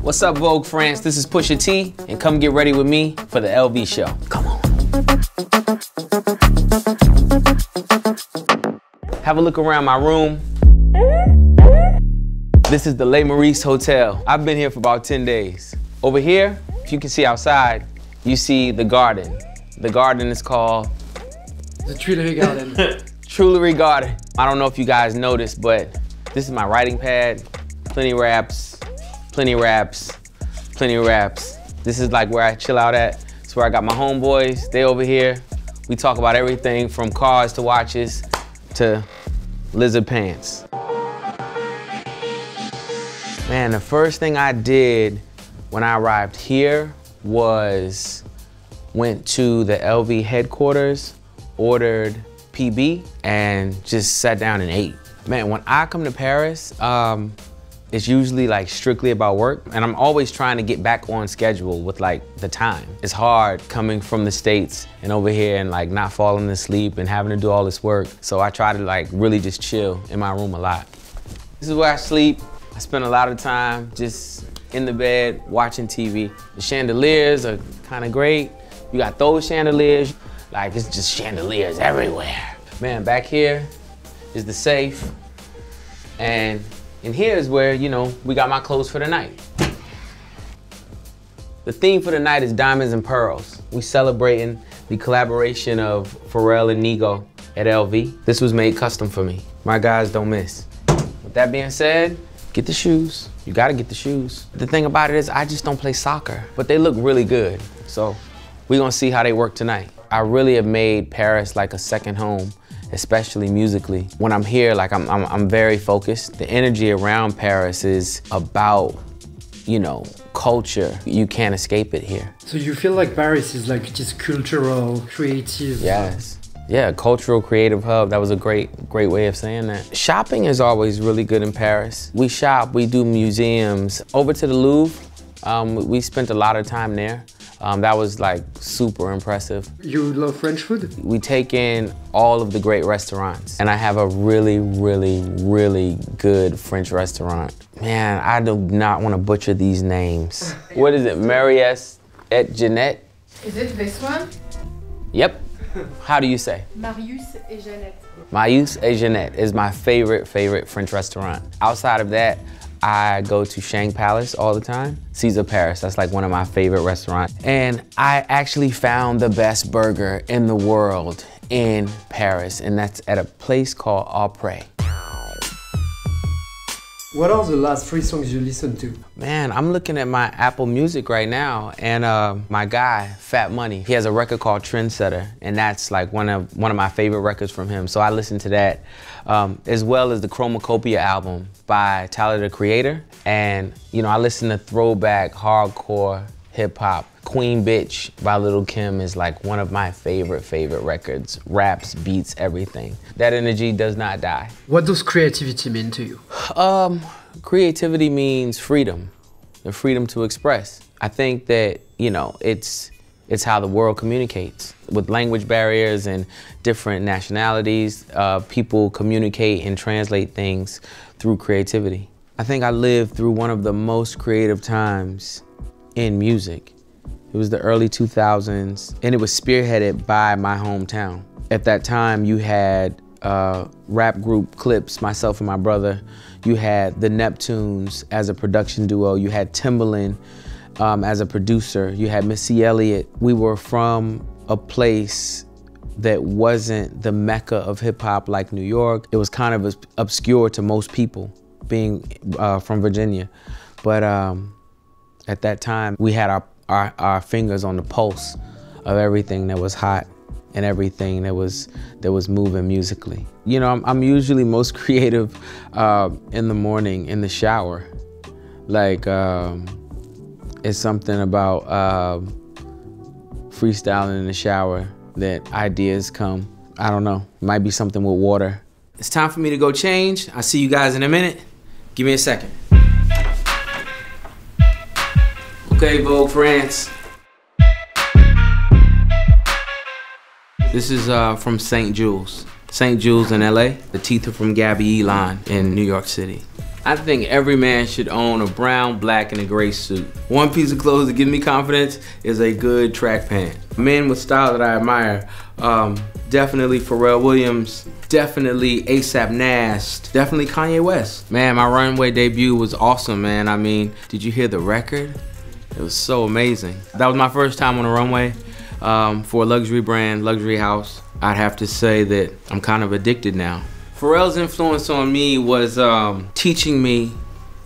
What's up, Vogue France? This is Pusha T, and come get ready with me for the LV show. Come on. Have a look around my room. This is the Meurice Hotel. I've been here for about 10 days. Over here, if you can see outside, you see the garden. The garden is called the Tuileries Garden. Tuileries Garden. I don't know if you guys noticed, but this is my writing pad. Plenty raps, plenty raps, plenty raps. This is like where I chill out at. It's where I got my homeboys. They over here. We talk about everything from cars to watches to lizard pants. Man, the first thing I did when I arrived here was went to the LV headquarters, ordered PB, and just sat down and ate. Man, when I come to Paris, it's usually like strictly about work, and I'm always trying to get back on schedule with like the time. It's hard coming from the States and over here and like not falling asleep and having to do all this work. So I try to like really just chill in my room a lot. This is where I sleep. I spend a lot of time just in the bed watching TV. The chandeliers are kind of great. You got those chandeliers, like it's just chandeliers everywhere. Man, back here is the safe, and in here is where, you know, we got my clothes for the night. The theme for the night is diamonds and pearls. We celebrating the collaboration of Pharrell and Nigo at LV. This was made custom for me. My guys don't miss. With that being said, get the shoes. You gotta get the shoes. The thing about it is I just don't play soccer, but they look really good. So we're gonna see how they work tonight. I really have made Paris like a second home, especially musically. When I'm here, like I'm very focused. The energy around Paris is about, you know, culture. You can't escape it here. So you feel like Paris is like just cultural, creative. Yes. Yeah, cultural creative hub. That was a great way of saying that. Shopping is always really good in Paris. We shop, we do museums. Over to the Louvre, we spent a lot of time there. That was like super impressive. You love French food? We take in all of the great restaurants, and I have a really, really, really good French restaurant. Man, I do not want to butcher these names. What is it, Meurice et Jeunesse? Is it this one? Yep. How do you say? Meurice et Jeunesse. Meurice et Jeunesse is my favorite French restaurant. Outside of that, I go to Shang Palace all the time. Caesar Paris, that's like one of my favorite restaurants. And I actually found the best burger in the world in Paris, and that's at a place called Alors. What are the last 3 songs you listened to? Man, I'm looking at my Apple Music right now, and my guy, Fat Money, he has a record called Trendsetter, and that's like one of my favorite records from him. So I listen to that, as well as the Chromacopia album by Tyler, the Creator. And you know, I listen to throwback, hardcore, hip hop. Queen Bitch by Lil' Kim is like one of my favorite records. Raps, beats, everything. That energy does not die. What does creativity mean to you? Creativity means freedom, the freedom to express. I think that, you know, it's how the world communicates. With language barriers and different nationalities, people communicate and translate things through creativity. I think I lived through one of the most creative times in music. It was the early 2000s, and it was spearheaded by my hometown. At that time, you had rap group Clips, myself and my brother. You had the Neptunes as a production duo. You had Timbaland as a producer. You had Missy Elliott. We were from a place that wasn't the mecca of hip hop like New York. It was kind of obscure to most people, being from Virginia. But at that time, we had our fingers on the pulse of everything that was hot and everything that was moving musically. You know, I'm usually most creative in the morning in the shower. Like, it's something about freestyling in the shower that ideas come. I don't know, might be something with water. It's time for me to go change. I'll see you guys in a minute. Give me a second. Okay, Vogue France. This is from St. Jules. St. Jules in LA. The teeth are from Gabby Elon in New York City. I think every man should own a brown, black, and a gray suit. One piece of clothes that gives me confidence is a good track pant. Men with style that I admire, definitely Pharrell Williams, definitely A$AP Nast, definitely Kanye West. Man, my runway debut was awesome, man. I mean, did you hear the record? It was so amazing. That was my first time on a runway for a luxury brand, luxury house. I'd have to say that I'm kind of addicted now. Pharrell's influence on me was teaching me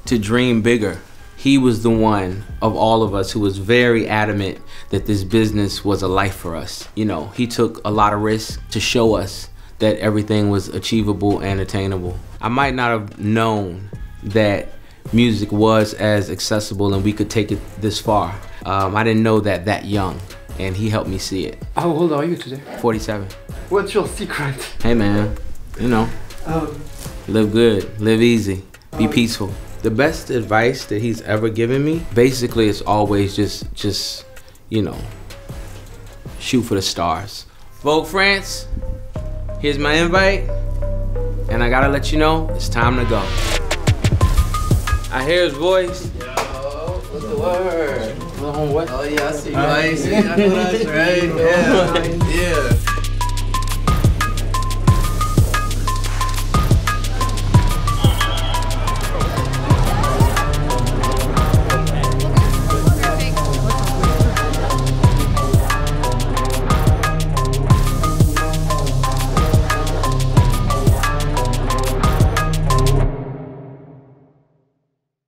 to dream bigger. He was the one of all of us who was very adamant that this business was a life for us. You know, he took a lot of risks to show us that everything was achievable and attainable. I might not have known that music was as accessible and we could take it this far. I didn't know that young, and he helped me see it. How old are you today? 47. What's your secret? Hey man, you know, live good, live easy, be peaceful. The best advice that he's ever given me, basically it's always just, you know, shoot for the stars. Vogue France, here's my invite, and I gotta let you know, it's time to go. I hear his voice. Yo, what's the word? What? Oh yeah, I see you. I know that's right. Yeah.